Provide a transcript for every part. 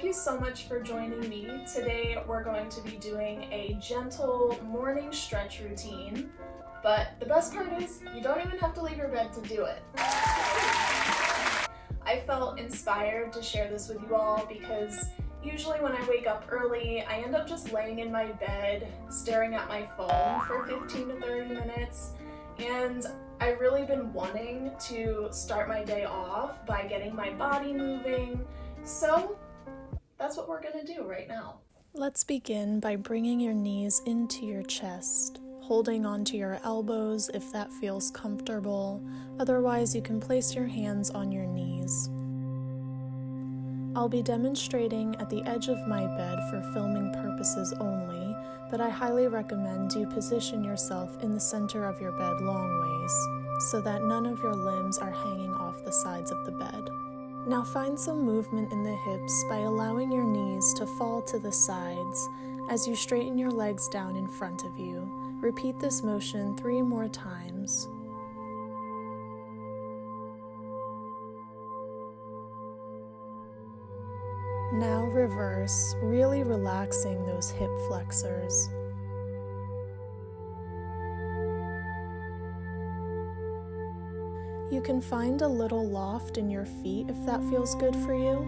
Thank you so much for joining me. Today we're going to be doing a gentle morning stretch routine, but the best part is you don't even have to leave your bed to do it. I felt inspired to share this with you all because usually when I wake up early, I end up just laying in my bed, staring at my phone for 15 to 30 minutes, and I've really been wanting to start my day off by getting my body moving, so that's what we're gonna do right now. Let's begin by bringing your knees into your chest, holding onto your elbows if that feels comfortable. Otherwise, you can place your hands on your knees. I'll be demonstrating at the edge of my bed for filming purposes only, but I highly recommend you position yourself in the center of your bed long ways, so that none of your limbs are hanging off the sides of the bed. Now find some movement in the hips by allowing your knees to fall to the sides as you straighten your legs down in front of you. Repeat this motion 3 more times. Now reverse, really relaxing those hip flexors. You can find a little loft in your feet if that feels good for you.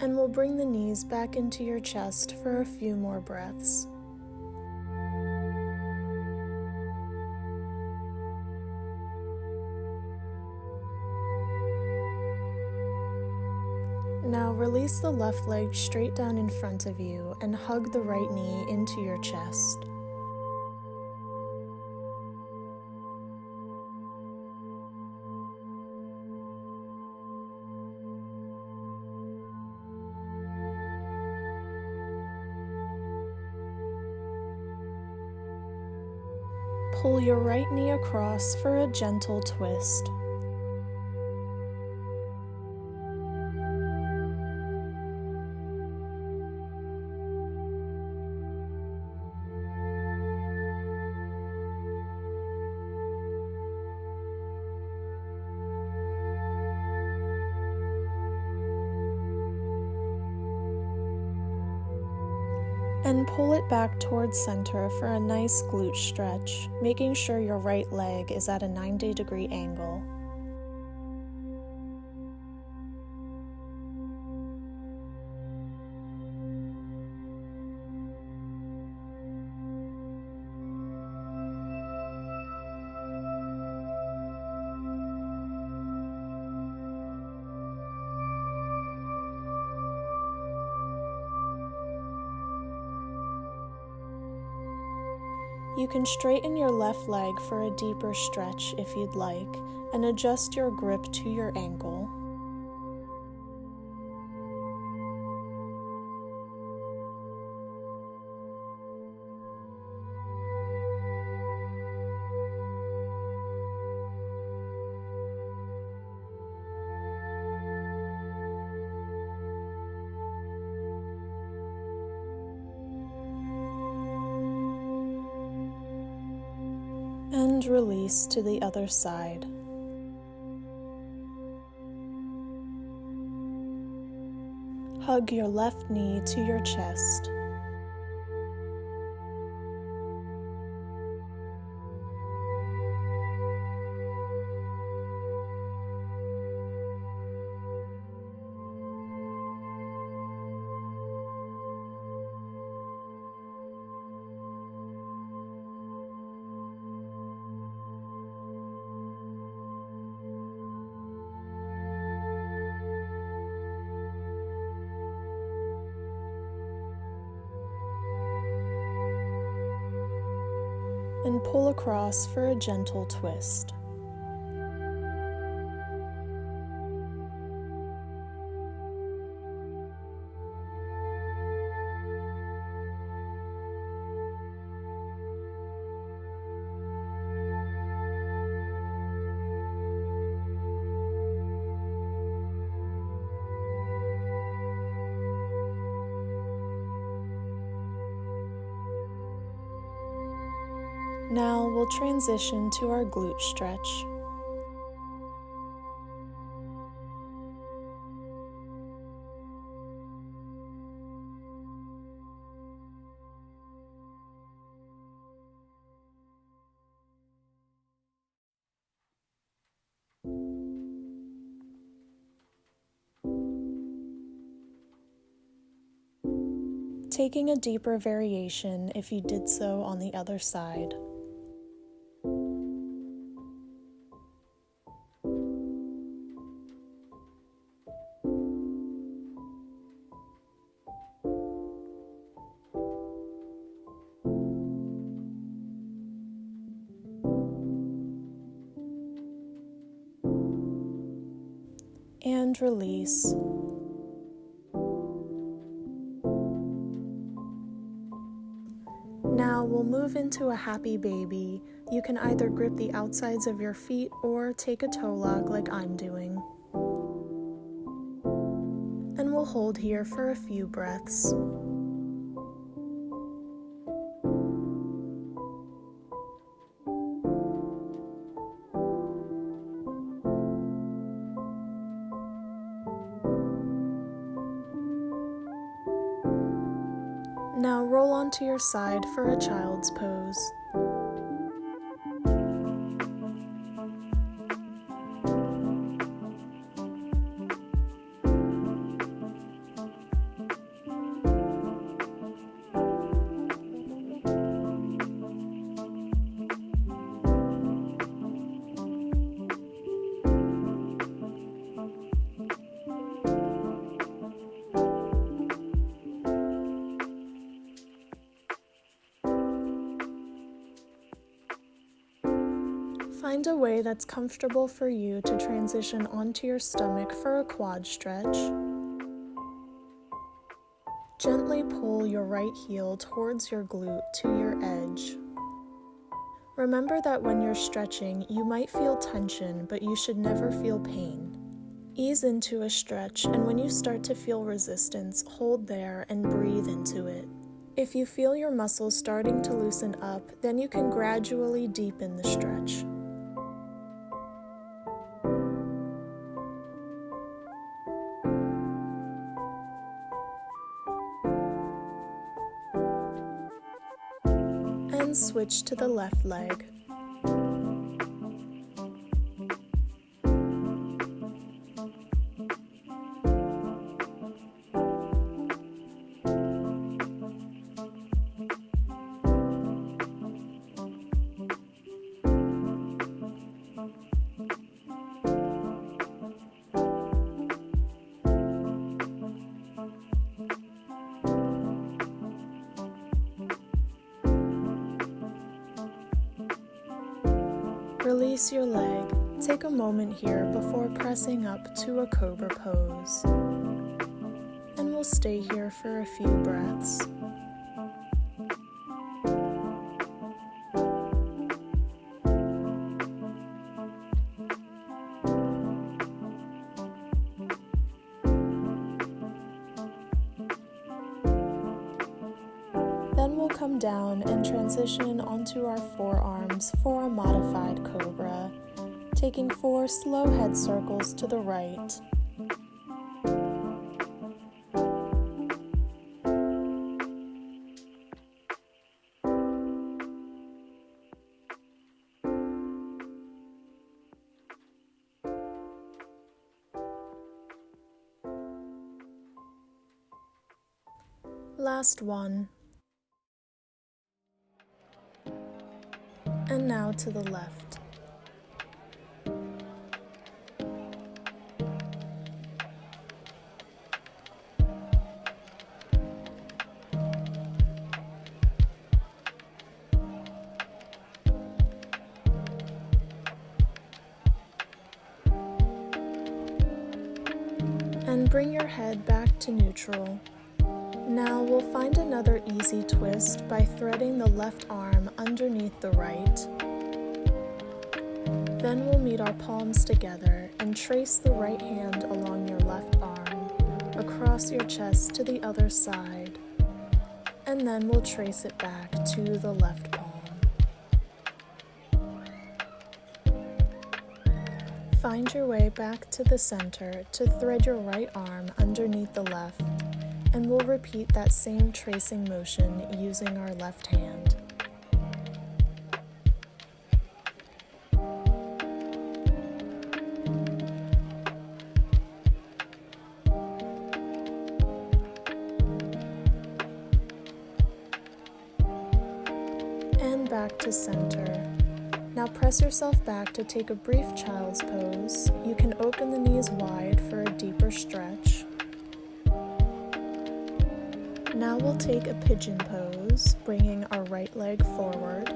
And we'll bring the knees back into your chest for a few more breaths. Now release the left leg straight down in front of you and hug the right knee into your chest. Pull your right knee across for a gentle twist. And pull it back towards center for a nice glute stretch, making sure your right leg is at a 90-degree angle. You can straighten your left leg for a deeper stretch if you'd like, and adjust your grip to your ankle. And release to the other side. Hug your left knee to your chest. And pull across for a gentle twist. Now we'll transition to our glute stretch. taking a deeper variation if you did so on the other side. And release. Now we'll move into a happy baby. You can either grip the outsides of your feet or take a toe lock like I'm doing. And we'll hold here for a few breaths. Now roll onto your side for a child's pose. Find a way that's comfortable for you to transition onto your stomach for a quad stretch. Gently pull your right heel towards your glute to your edge. Remember that when you're stretching, you might feel tension, but you should never feel pain. Ease into a stretch, and when you start to feel resistance, hold there and breathe into it. If you feel your muscles starting to loosen up, then you can gradually deepen the stretch. And switch to the left leg. Release your leg. Take a moment here before pressing up to a cobra pose. And we'll stay here for a few breaths. Then we'll come down and transition onto our forearms for a modified cobra, taking 4 slow head circles to the right. Last one. And now to the left. And bring your head back to neutral. Now we'll find another easy twist by threading the left arm underneath the right. Then we'll meet our palms together and trace the right hand along your left arm, across your chest to the other side. And then we'll trace it back to the left palm. Find your way back to the center to thread your right arm underneath the left. And we'll repeat that same tracing motion using our left hand. to center. Now press yourself back to take a brief child's pose. You can open the knees wide for a deeper stretch. Now we'll take a pigeon pose, bringing our right leg forward,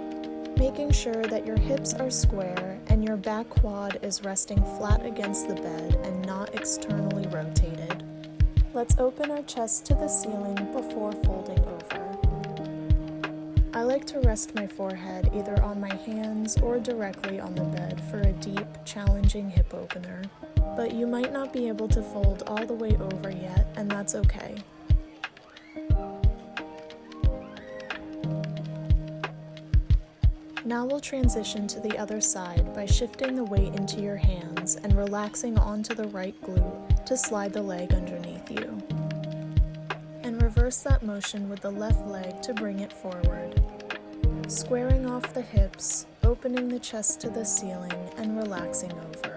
making sure that your hips are square and your back quad is resting flat against the bed and not externally rotated. Let's open our chest to the ceiling before folding over. I like to rest my forehead either on my hands or directly on the bed for a deep, challenging hip opener, but you might not be able to fold all the way over yet, and that's okay. Now we'll transition to the other side by shifting the weight into your hands and relaxing onto the right glute to slide the leg underneath you. And reverse that motion with the left leg to bring it forward. Squaring off the hips, opening the chest to the ceiling, and relaxing over.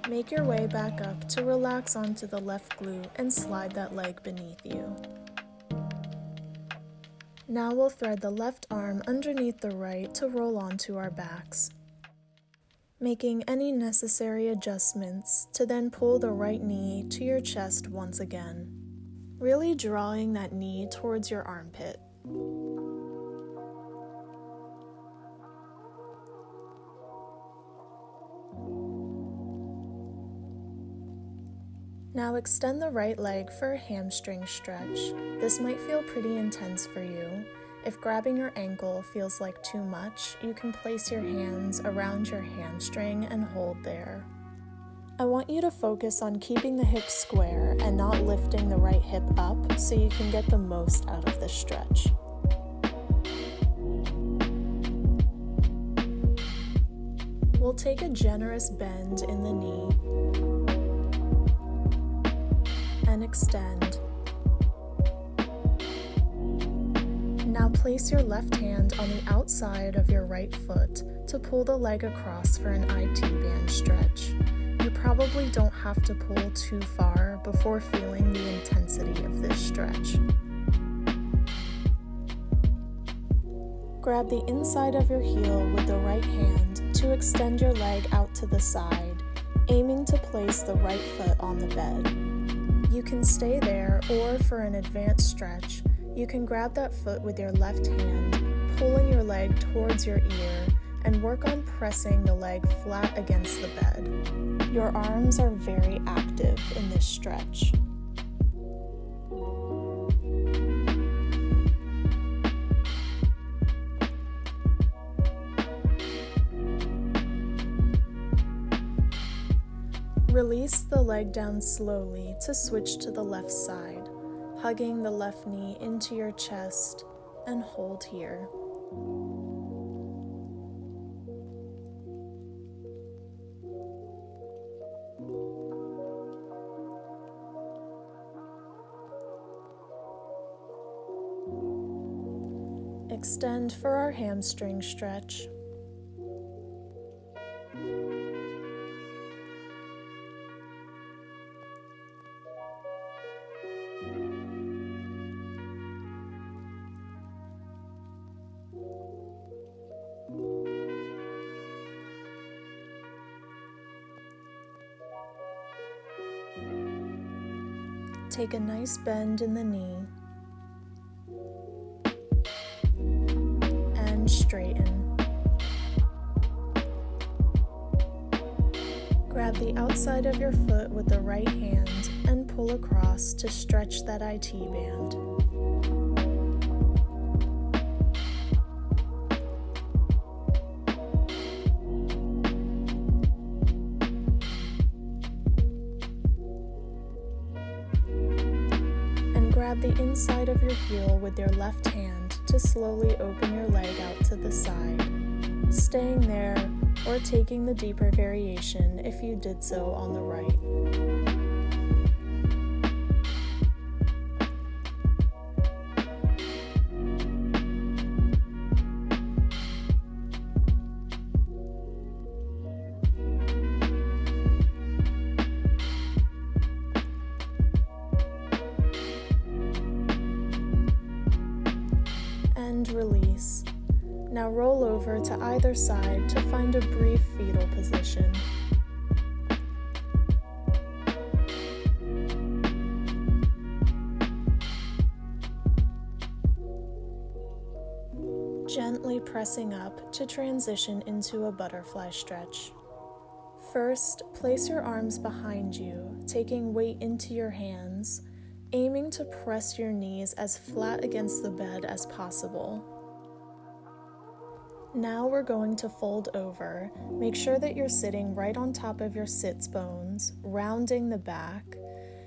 Make your way back up to relax onto the left glute and slide that leg beneath you. Now we'll thread the left arm underneath the right to roll onto our backs. Making any necessary adjustments to then pull the right knee to your chest once again, really drawing that knee towards your armpit. Now extend the right leg for a hamstring stretch. This might feel pretty intense for you. If grabbing your ankle feels like too much, you can place your hands around your hamstring and hold there. I want you to focus on keeping the hips square and not lifting the right hip up so you can get the most out of this stretch. We'll take a generous bend in the knee and extend. Now place your left hand on the outside of your right foot to pull the leg across for an IT band stretch. You probably don't have to pull too far before feeling the intensity of this stretch. Grab the inside of your heel with the right hand to extend your leg out to the side, aiming to place the right foot on the bed. You can stay there, or for an advanced stretch, you can grab that foot with your left hand, pulling your leg towards your ear, and work on pressing the leg flat against the bed. Your arms are very active in this stretch. Release the leg down slowly to switch to the left side, hugging the left knee into your chest, and hold here. Extend for our hamstring stretch. Take a nice bend in the knee and straighten. Grab the outside of your foot with the right hand and pull across to stretch that IT band. Grab the inside of your heel with your left hand to slowly open your leg out to the side, staying there or taking the deeper variation if you did so on the right. Now roll over to either side to find a brief fetal position. Gently pressing up to transition into a butterfly stretch. First, place your arms behind you, taking weight into your hands, aiming to press your knees as flat against the bed as possible. Now we're going to fold over. Make sure that you're sitting right on top of your sits bones, rounding the back.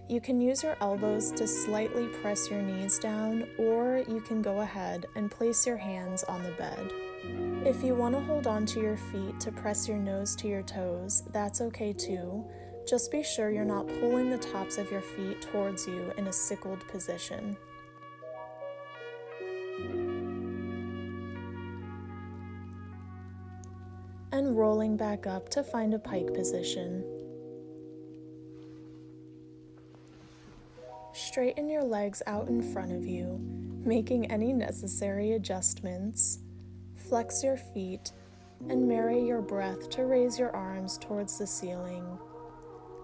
You can use your elbows to slightly press your knees down, or you can go ahead and place your hands on the bed. If you want to hold on to your feet to press your nose to your toes, that's okay too. Just be sure you're not pulling the tops of your feet towards you in a sickled position. And rolling back up to find a pike position. Straighten your legs out in front of you, making any necessary adjustments. Flex your feet and marry your breath to raise your arms towards the ceiling.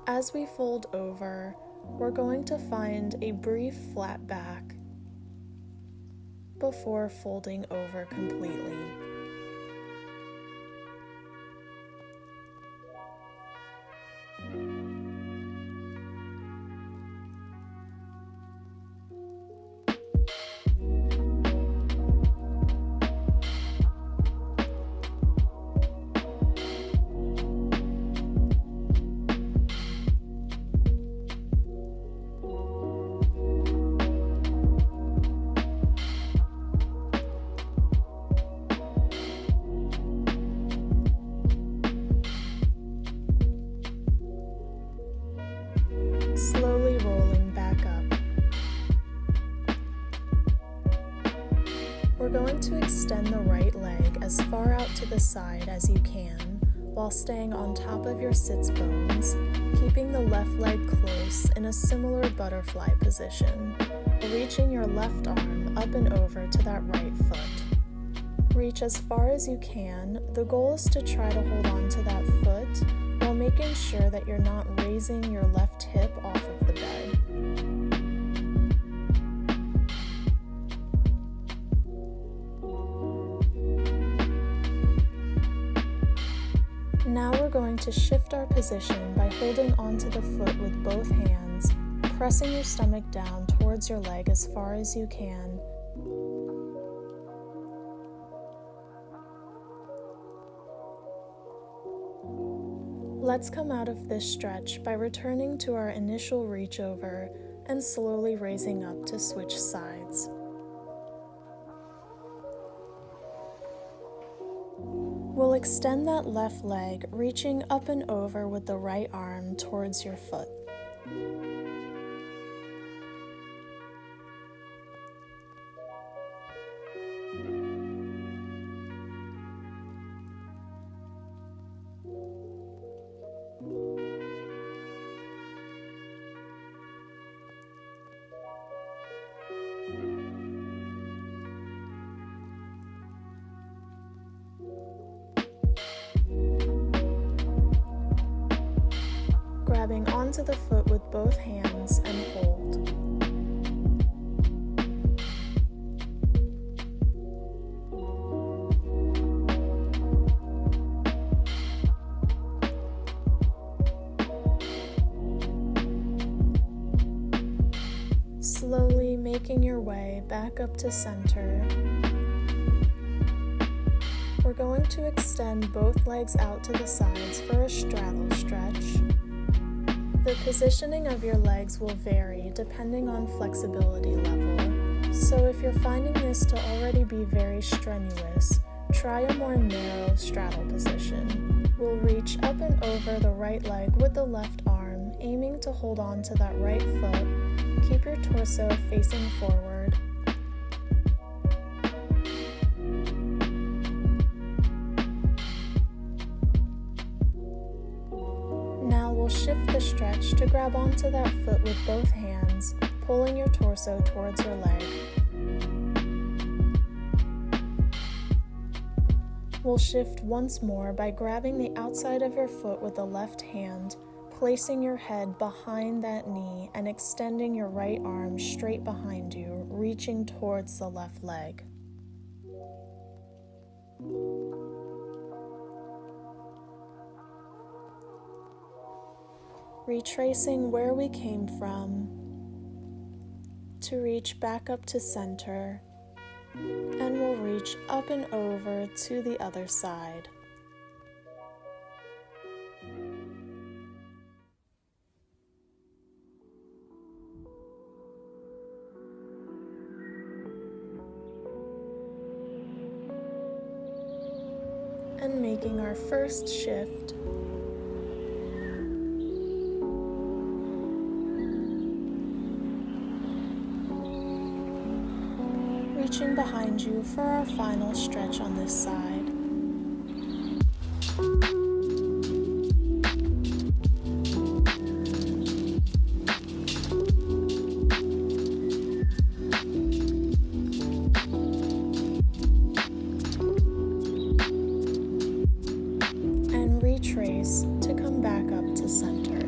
As we fold over, we're going to find a brief flat back before folding over completely. Slowly rolling back up. We're going to extend the right leg as far out to the side as you can, while staying on top of your sits bones, keeping the left leg close in a similar butterfly position, reaching your left arm up and over to that right foot. Reach as far as you can. The goal is to try to hold on to that foot while making sure that you're not raising your left hip off of the bed. Now we're going to shift our position by holding onto the foot with both hands, pressing your stomach down towards your leg as far as you can. Let's come out of this stretch by returning to our initial reach over and slowly raising up to switch sides. We'll extend that left leg, reaching up and over with the right arm towards your foot. Grabbing onto the foot with both hands and hold. Slowly making your way back up to center. We're going to extend both legs out to the sides for a straddle stretch. The positioning of your legs will vary depending on flexibility level, so if you're finding this to already be very strenuous, try a more narrow straddle position. We'll reach up and over the right leg with the left arm, aiming to hold on to that right foot. Keep your torso facing forward. Now we'll shift the stretch to grab onto that foot with both hands, pulling your torso towards your leg. We'll shift once more by grabbing the outside of your foot with the left hand, placing your head behind that knee and extending your right arm straight behind you, reaching towards the left leg. Retracing where we came from to reach back up to center, and we'll reach up and over to the other side. And making our first shift, reaching behind you for our final stretch on this side. And retrace to come back up to center.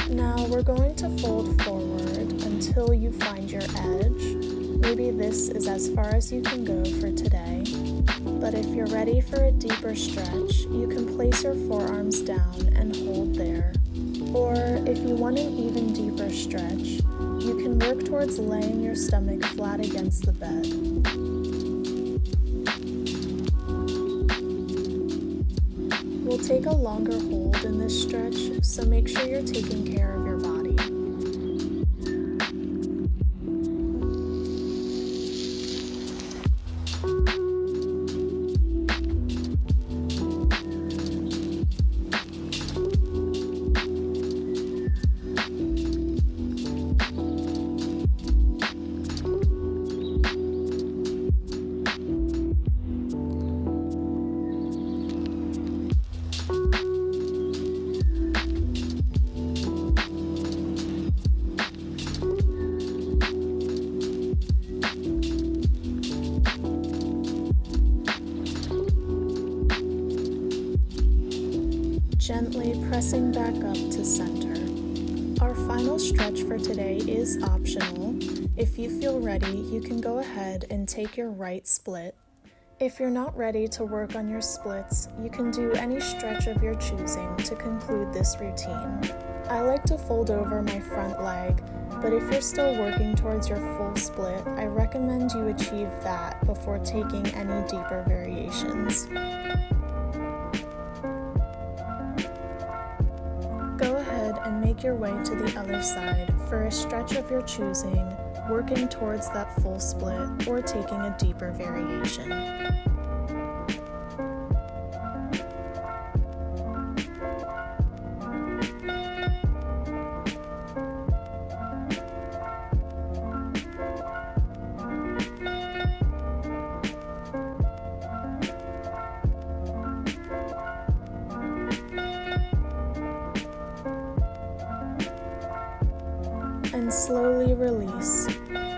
Now we're going to fold forward until you find your edge. Maybe this is as far as you can go for today, but if you're ready for a deeper stretch, you can place your forearms down and hold there. Or if you want an even deeper stretch, you can work towards laying your stomach flat against the bed. We'll take a longer hold in this stretch, so make sure you're taking care of your body. Gently pressing back up to center. Our final stretch for today is optional. If you feel ready, you can go ahead and take your right split. If you're not ready to work on your splits, you can do any stretch of your choosing to conclude this routine. I like to fold over my front leg, but if you're still working towards your full split, I recommend you achieve that before taking any deeper variations. Go ahead and make your way to the other side for a stretch of your choosing, working towards that full split or taking a deeper variation. And slowly release.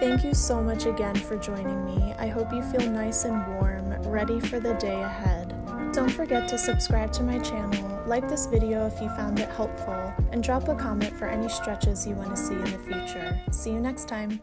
Thank you so much again for joining me. I hope you feel nice and warm, ready for the day ahead. Don't forget to subscribe to my channel, like this video if you found it helpful, and drop a comment for any stretches you want to see in the future. See you next time.